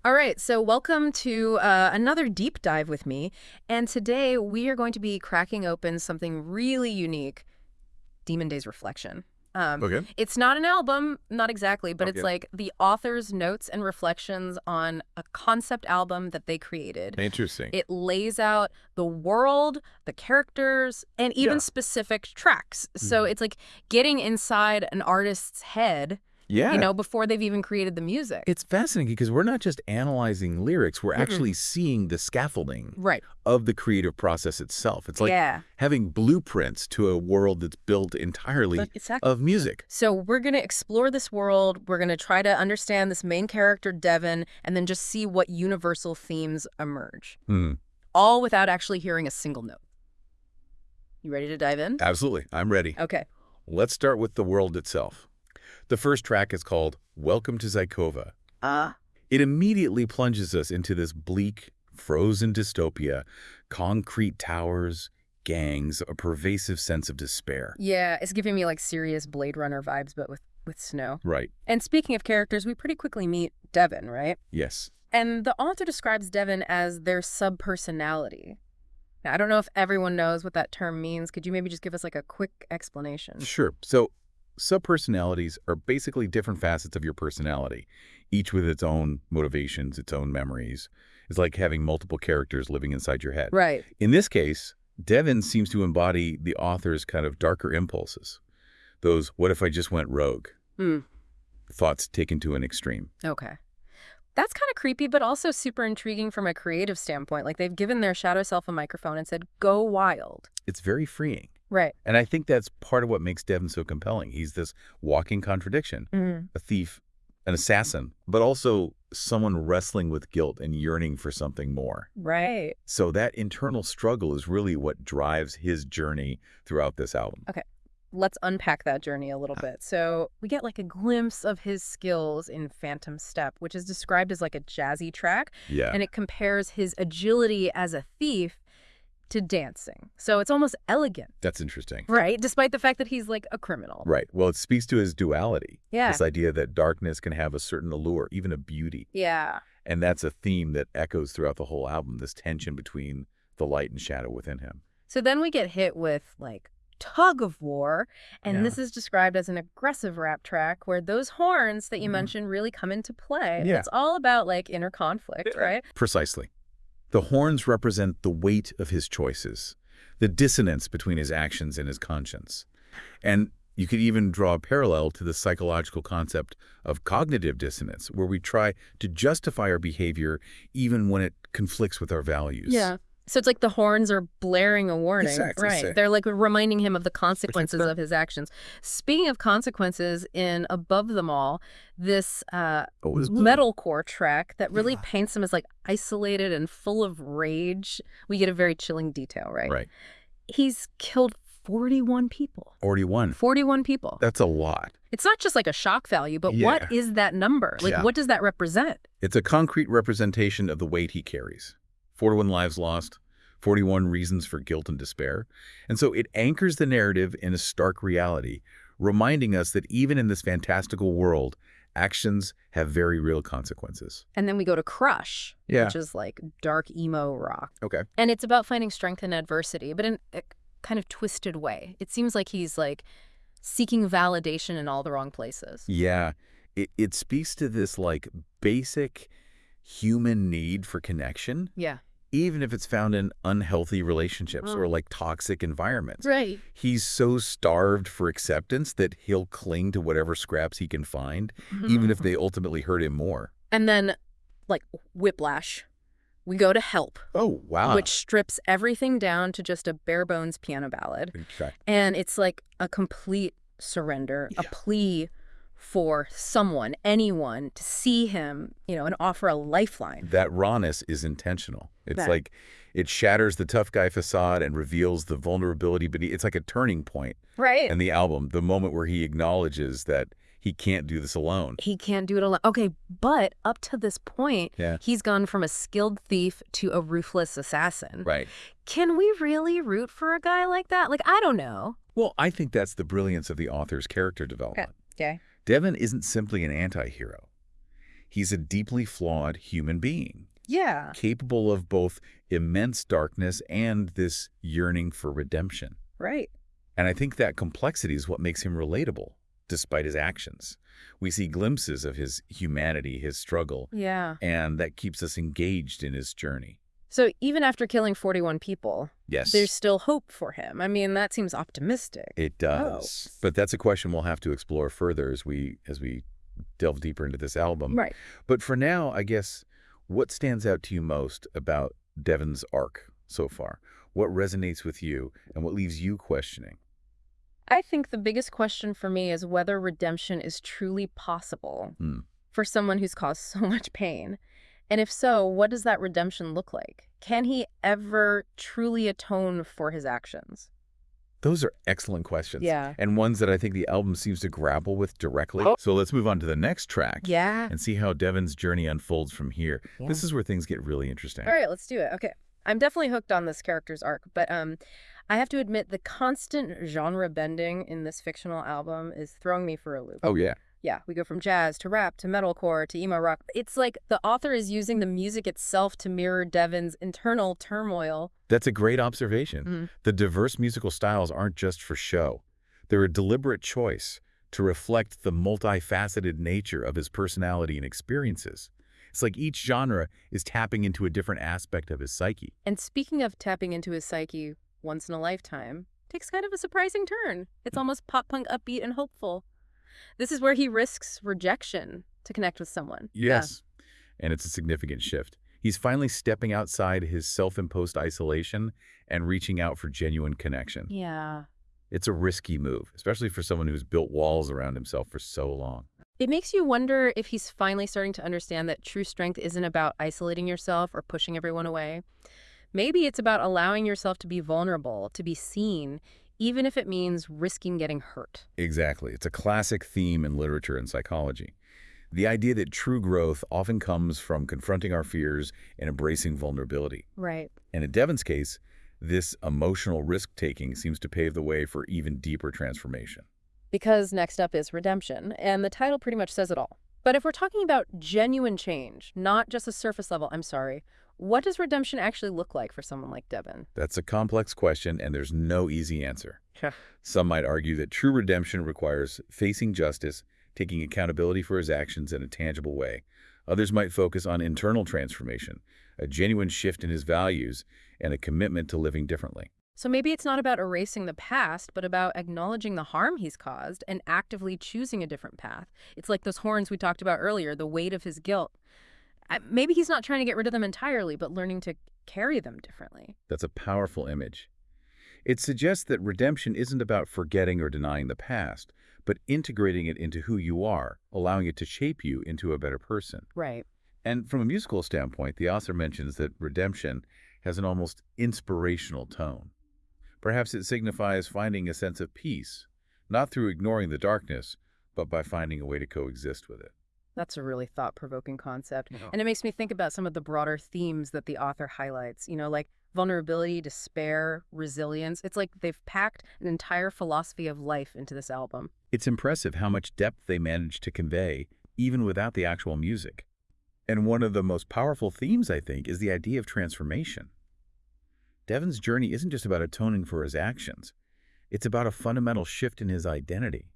All right, so welcome to another deep dive with me. And today we are going to be cracking open something really unique, Demon Days Reflection. Okay. It's not an album, not exactly, but it's Okay. like the author's notes and reflections on a concept album that they created. Interesting. It lays out the world, the characters, and even Yeah. specific tracks. So Mhm. it's like getting inside an artist's head, Yeah. before they've even created the music. It's fascinating because we're not just analyzing lyrics, we're Mm-mm. actually seeing the scaffolding Right. of the creative process itself. It's like Yeah. having blueprints to a world that's built entirely Exactly. of music. So we're going to explore this world. We're going to try to understand this main character, Devon, and then just see what universal themes emerge, Hmm. all without actually hearing a single note. You ready to dive in? Absolutely. I'm ready. Okay. Let's start with the world itself. The first track is called Welcome to Zykova. It immediately plunges us into this bleak, frozen dystopia, concrete towers, gangs, a pervasive sense of despair. Yeah, it's giving me like serious Blade Runner vibes, but with snow. Right. And speaking of characters, we pretty quickly meet Devon, right? Yes. And the author describes Devon as their subpersonality. Now, I don't know if everyone knows what that term means. Could you maybe just give us like a quick explanation? Sure. So subpersonalities are basically different facets of your personality, each with its own motivations, its own memories. It's like having multiple characters living inside your head. Right. In this case, Devon seems to embody the author's kind of darker impulses. Those, what if I just went rogue? Thoughts taken to an extreme. Okay. That's kind of creepy, but also super intriguing from a creative standpoint. Like they've given their shadow self a microphone and said, go wild. It's very freeing. Right. And I think that's part of what makes Devon so compelling. He's this walking contradiction, a thief, an assassin, but also someone wrestling with guilt and yearning for something more. Right. So that internal struggle is really what drives his journey throughout this album. Okay. Let's unpack that journey a little bit. So we get like a glimpse of his skills in Phantom Step, which is described as like a jazzy track. Yeah. And it compares his agility as a thief to dancing. So it's almost elegant. That's interesting. Right. Despite the fact that he's like a criminal. Right. Well, it speaks to his duality. Yeah. This idea that darkness can have a certain allure, even a beauty. Yeah. And that's a theme that echoes throughout the whole album, this tension between the light and shadow within him. So then we get hit with like tug of war, and Yeah. this is described as an aggressive rap track where those horns that you mentioned really come into play. Yeah. It's all about like inner conflict, right? Precisely. The horns represent the weight of his choices, the dissonance between his actions and his conscience. And you could even draw a parallel to the psychological concept of cognitive dissonance, where we try to justify our behavior even when it conflicts with our values. Yeah. So it's like the horns are blaring a warning. Exactly. Right. They're like reminding him of the consequences of his actions. Speaking of consequences, in Above Them All, this metalcore track that really paints him as like isolated and full of rage. We get a very chilling detail, right? Right. He's killed 41 people. 41. 41 people. That's a lot. It's not just like a shock value, but Yeah. what is that number? Like, Yeah. what does that represent? It's a concrete representation of the weight he carries. 41 lives lost, 41 reasons for guilt and despair. And so it anchors the narrative in a stark reality, reminding us that even in this fantastical world, actions have very real consequences. And then we go to Crush, Yeah. which is like dark emo rock. Okay. And it's about finding strength in adversity, but in a kind of twisted way. It seems like he's like seeking validation in all the wrong places. Yeah. It speaks to this like basic human need for connection, Yeah. even if it's found in unhealthy relationships or like toxic environments. Right. He's so starved for acceptance that he'll cling to whatever scraps he can find, even if they ultimately hurt him more. And then like Whiplash, we go to Help, Oh, wow. which strips everything down to just a bare bones piano ballad. Okay. And it's like a complete surrender, a plea for someone, anyone, to see him, and offer a lifeline. That rawness is intentional. It's That- like it shatters the tough guy facade and reveals the vulnerability, but it's like a turning point Right. in the album, the moment where he acknowledges that he can't do this alone. He can't do it alone. Okay, but up to this point, Yeah. he's gone from a skilled thief to a ruthless assassin. Right. Can we really root for a guy like that? Like, I don't know. Well, I think that's the brilliance of the author's character development. Okay. Devon isn't simply an anti-hero. He's a deeply flawed human being, Yeah. capable of both immense darkness and this yearning for redemption. Right. And I think that complexity is what makes him relatable, despite his actions. We see glimpses of his humanity, his struggle, Yeah. and that keeps us engaged in his journey. So even after killing 41 people, Yes, there's still hope for him. I mean, that seems optimistic. it does. But that's a question we'll have to explore further as we delve deeper into this album. Right. But for now, I guess, what stands out to you most about Devon's arc so far? What resonates with you and what leaves you questioning? I think the biggest question for me is whether redemption is truly possible for someone who's caused so much pain. And if so, what does that redemption look like? Can he ever truly atone for his actions? Those are excellent questions. Yeah. And ones that I think the album seems to grapple with directly. So let's move on to the next track. Yeah. And see how Devon's journey unfolds from here. Yeah. This is where things get really interesting. All right, let's do it. Okay. I'm definitely hooked on this character's arc, but I have to admit the constant genre bending in this fictional album is throwing me for a loop. Oh, yeah. Yeah, we go from jazz to rap to metalcore to emo rock. It's like the author is using the music itself to mirror Devon's internal turmoil. That's a great observation. The diverse musical styles aren't just for show. They're a deliberate choice to reflect the multifaceted nature of his personality and experiences. It's like each genre is tapping into a different aspect of his psyche. And speaking of tapping into his psyche once in a lifetime, takes kind of a surprising turn. It's almost pop-punk upbeat and hopeful. This is where he risks rejection to connect with someone. Yes, and it's a significant shift. He's finally stepping outside his self-imposed isolation and reaching out for genuine connection. Yeah. It's a risky move, especially for someone who's built walls around himself for so long. It makes you wonder if he's finally starting to understand that true strength isn't about isolating yourself or pushing everyone away. Maybe it's about allowing yourself to be vulnerable, to be seen, even if it means risking getting hurt. Exactly. It's a classic theme in literature and psychology. The idea that true growth often comes from confronting our fears and embracing vulnerability. Right. And in Devon's case, this emotional risk-taking seems to pave the way for even deeper transformation. Because next up is redemption, and the title pretty much says it all. But if we're talking about genuine change, not just a surface level, what does redemption actually look like for someone like Devon? That's a complex question, and there's no easy answer. Some might argue that true redemption requires facing justice, taking accountability for his actions in a tangible way. Others might focus on internal transformation, a genuine shift in his values, and a commitment to living differently. So maybe it's not about erasing the past, but about acknowledging the harm he's caused and actively choosing a different path. It's like those horns we talked about earlier, the weight of his guilt. Maybe he's not trying to get rid of them entirely, but learning to carry them differently. That's a powerful image. It suggests that redemption isn't about forgetting or denying the past, but integrating it into who you are, allowing it to shape you into a better person. Right. And from a musical standpoint, the author mentions that redemption has an almost inspirational tone. Perhaps it signifies finding a sense of peace, not through ignoring the darkness, but by finding a way to coexist with it. That's a really thought-provoking concept. And it makes me think about some of the broader themes that the author highlights, like vulnerability, despair, resilience. It's like they've packed an entire philosophy of life into this album. It's impressive how much depth they managed to convey, even without the actual music. And one of the most powerful themes, I think, is the idea of transformation. Devon's journey isn't just about atoning for his actions. It's about a fundamental shift in his identity,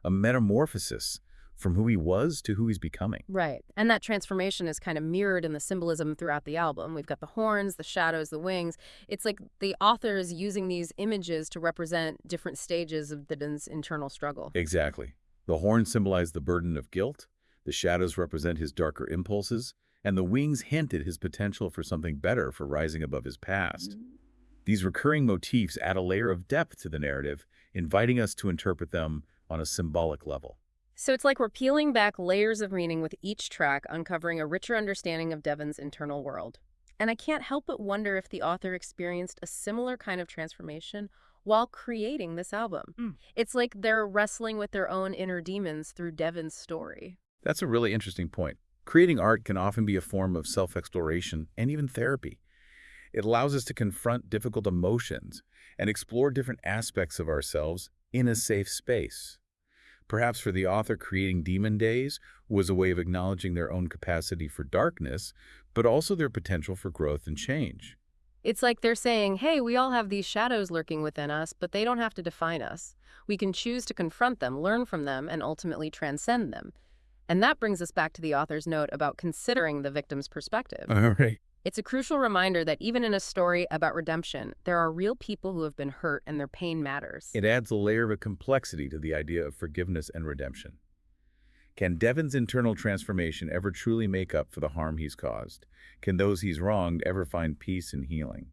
a metamorphosis from who he was to who he's becoming. Right. And that transformation is kind of mirrored in the symbolism throughout the album. We've got the horns, the shadows, the wings. It's like the author is using these images to represent different stages of Devon's internal struggle. Exactly. The horns symbolize the burden of guilt, the shadows represent his darker impulses, and the wings hint at his potential for something better, for rising above his past. These recurring motifs add a layer of depth to the narrative, inviting us to interpret them on a symbolic level. So it's like we're peeling back layers of meaning with each track, uncovering a richer understanding of Devon's internal world. And I can't help but wonder if the author experienced a similar kind of transformation while creating this album. It's like they're wrestling with their own inner demons through Devon's story. That's a really interesting point. Creating art can often be a form of self-exploration and even therapy. It allows us to confront difficult emotions and explore different aspects of ourselves in a safe space. Perhaps for the author, creating Demon Days was a way of acknowledging their own capacity for darkness, but also their potential for growth and change. It's like they're saying, hey, we all have these shadows lurking within us, but they don't have to define us. We can choose to confront them, learn from them, and ultimately transcend them. And that brings us back to the author's note about considering the victim's perspective. All right. It's a crucial reminder that even in a story about redemption, there are real people who have been hurt and their pain matters. It adds a layer of complexity to the idea of forgiveness and redemption. Can Devon's internal transformation ever truly make up for the harm he's caused? Can those he's wronged ever find peace and healing?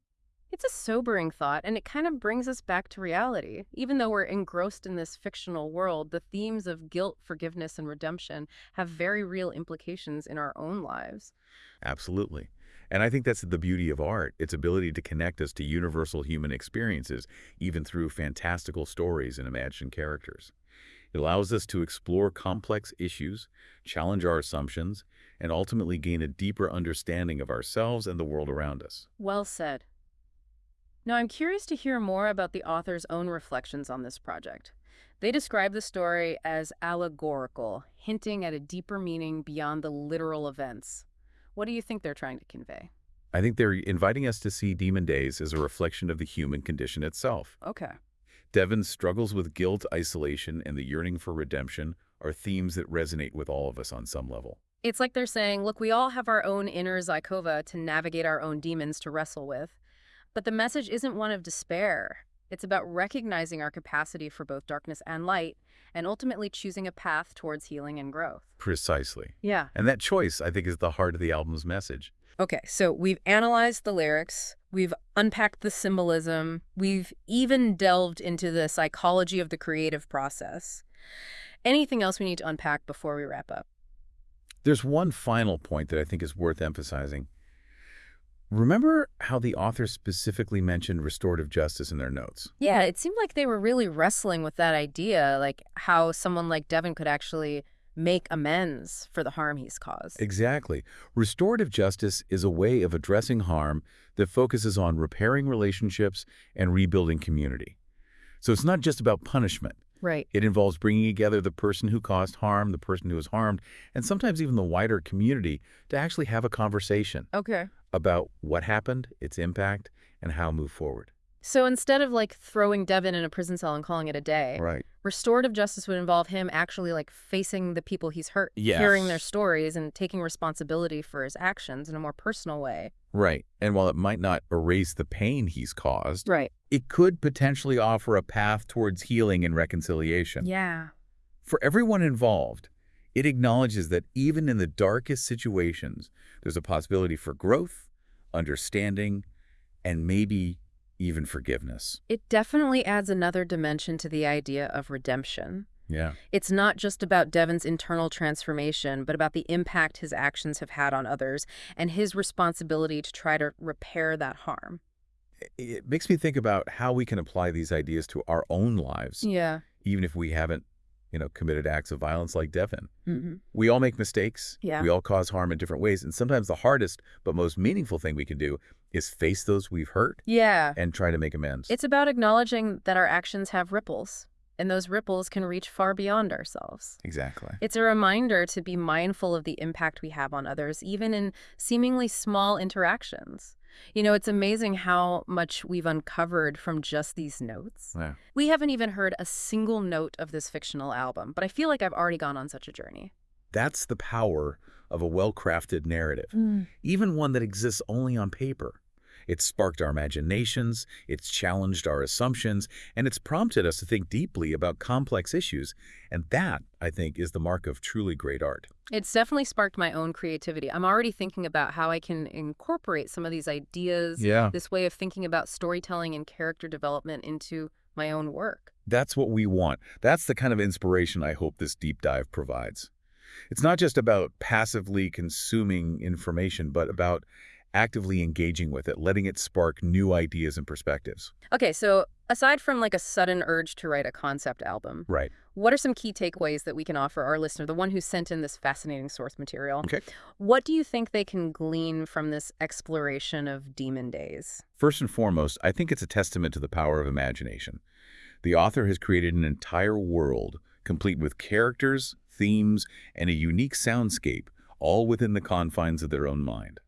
It's a sobering thought, and it kind of brings us back to reality. Even though we're engrossed in this fictional world, the themes of guilt, forgiveness, and redemption have very real implications in our own lives. Absolutely. And I think that's the beauty of art, its ability to connect us to universal human experiences, even through fantastical stories and imagined characters. It allows us to explore complex issues, challenge our assumptions, and ultimately gain a deeper understanding of ourselves and the world around us. Well said. Now, I'm curious to hear more about the author's own reflections on this project. They describe the story as allegorical, hinting at a deeper meaning beyond the literal events. What do you think they're trying to convey? I think they're inviting us to see Demon Days as a reflection of the human condition itself. Okay. Devon's struggles with guilt, isolation, and the yearning for redemption are themes that resonate with all of us on some level. It's like they're saying, look, we all have our own inner Zykova to navigate our own demons to wrestle with. But the message isn't one of despair. It's about recognizing our capacity for both darkness and light, and ultimately choosing a path towards healing and growth. Precisely. Yeah. And that choice, I think, is the heart of the album's message. Okay, so we've analyzed the lyrics, we've unpacked the symbolism, we've even delved into the psychology of the creative process. Anything else we need to unpack before we wrap up? There's one final point that I think is worth emphasizing. Remember how the author specifically mentioned restorative justice in their notes? Yeah, it seemed like they were really wrestling with that idea, like how someone like Devon could actually make amends for the harm he's caused. Exactly. Restorative justice is a way of addressing harm that focuses on repairing relationships and rebuilding community. So it's not just about punishment. Right. It involves bringing together the person who caused harm, the person who was harmed, and sometimes even the wider community to actually have a conversation Okay. about what happened, its impact, and how to move forward. So instead of like throwing Devon in a prison cell and calling it a day, Right. restorative justice would involve him actually like facing the people he's hurt, Yes. hearing their stories and taking responsibility for his actions in a more personal way. Right. And while it might not erase the pain he's caused, Right. it could potentially offer a path towards healing and reconciliation. Yeah. For everyone involved, it acknowledges that even in the darkest situations, there's a possibility for growth, understanding, and maybe even forgiveness. It definitely adds another dimension to the idea of redemption. Yeah. It's not just about Devon's internal transformation, but about the impact his actions have had on others and his responsibility to try to repair that harm. It makes me think about how we can apply these ideas to our own lives, Yeah. even if we haven't, committed acts of violence like Devon. Mm-hmm. We all make mistakes. Yeah. We all cause harm in different ways. And sometimes the hardest but most meaningful thing we can do is face those we've hurt Yeah. and try to make amends. It's about acknowledging that our actions have ripples, and those ripples can reach far beyond ourselves. Exactly. It's a reminder to be mindful of the impact we have on others, even in seemingly small interactions. It's amazing how much we've uncovered from just these notes. Yeah. We haven't even heard a single note of this fictional album, but I feel like I've already gone on such a journey. That's the power of a well-crafted narrative, even one that exists only on paper. It's sparked our imaginations, it's challenged our assumptions, and it's prompted us to think deeply about complex issues. And that, I think, is the mark of truly great art. It's definitely sparked my own creativity. I'm already thinking about how I can incorporate some of these ideas, this way of thinking about storytelling and character development into my own work. That's what we want. That's the kind of inspiration I hope this deep dive provides. It's not just about passively consuming information, but about actively engaging with it, letting it spark new ideas and perspectives. Okay, so aside from like a sudden urge to write a concept album, Right. what are some key takeaways that we can offer our listener, the one who sent in this fascinating source material? Okay. What do you think they can glean from this exploration of Demon Days? First and foremost, I think it's a testament to the power of imagination. The author has created an entire world complete with characters, themes, and a unique soundscape, all within the confines of their own mind.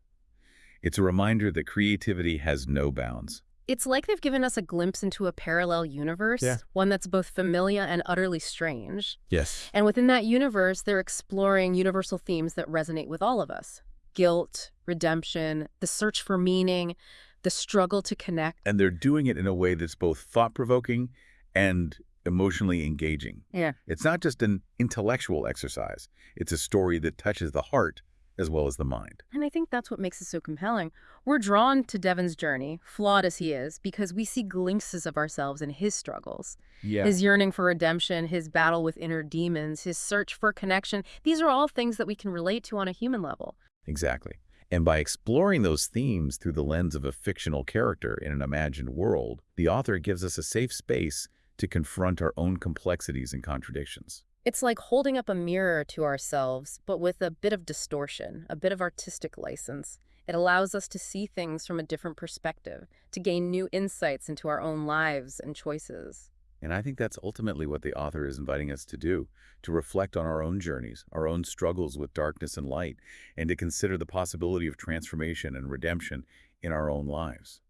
It's a reminder that creativity has no bounds. It's like they've given us a glimpse into a parallel universe, Yeah. one that's both familiar and utterly strange. Yes. And within that universe, they're exploring universal themes that resonate with all of us. Guilt, redemption, the search for meaning, the struggle to connect. And they're doing it in a way that's both thought-provoking and emotionally engaging. Yeah. It's not just an intellectual exercise. It's a story that touches the heart as well as the mind. And I think that's what makes it so compelling. We're drawn to Devon's journey, flawed as he is, because we see glimpses of ourselves in his struggles. Yeah. His yearning for redemption, his battle with inner demons, his search for connection. These are all things that we can relate to on a human level. Exactly. And by exploring those themes through the lens of a fictional character in an imagined world, the author gives us a safe space to confront our own complexities and contradictions. It's like holding up a mirror to ourselves, but with a bit of distortion, a bit of artistic license. It allows us to see things from a different perspective, to gain new insights into our own lives and choices. And I think that's ultimately what the author is inviting us to do, to reflect on our own journeys, our own struggles with darkness and light, and to consider the possibility of transformation and redemption in our own lives.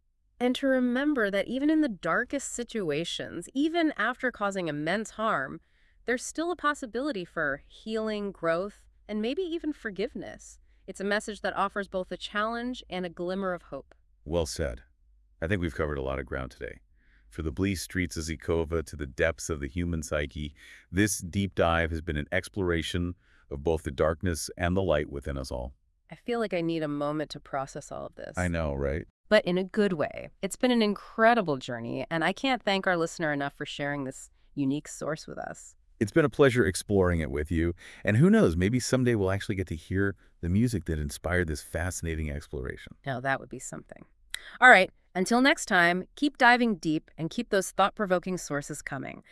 And to remember that even in the darkest situations, even after causing immense harm, there's still a possibility for healing, growth, and maybe even forgiveness. It's a message that offers both a challenge and a glimmer of hope. Well said. I think we've covered a lot of ground today. For the bleak streets of Zikova to the depths of the human psyche, this deep dive has been an exploration of both the darkness and the light within us all. I feel like I need a moment to process all of this. I know, right? But in a good way. It's been an incredible journey, and I can't thank our listener enough for sharing this unique source with us. It's been a pleasure exploring it with you, and who knows, maybe someday we'll actually get to hear the music that inspired this fascinating exploration. Now, that would be something. All right, until next time, keep diving deep and keep those thought-provoking sources coming.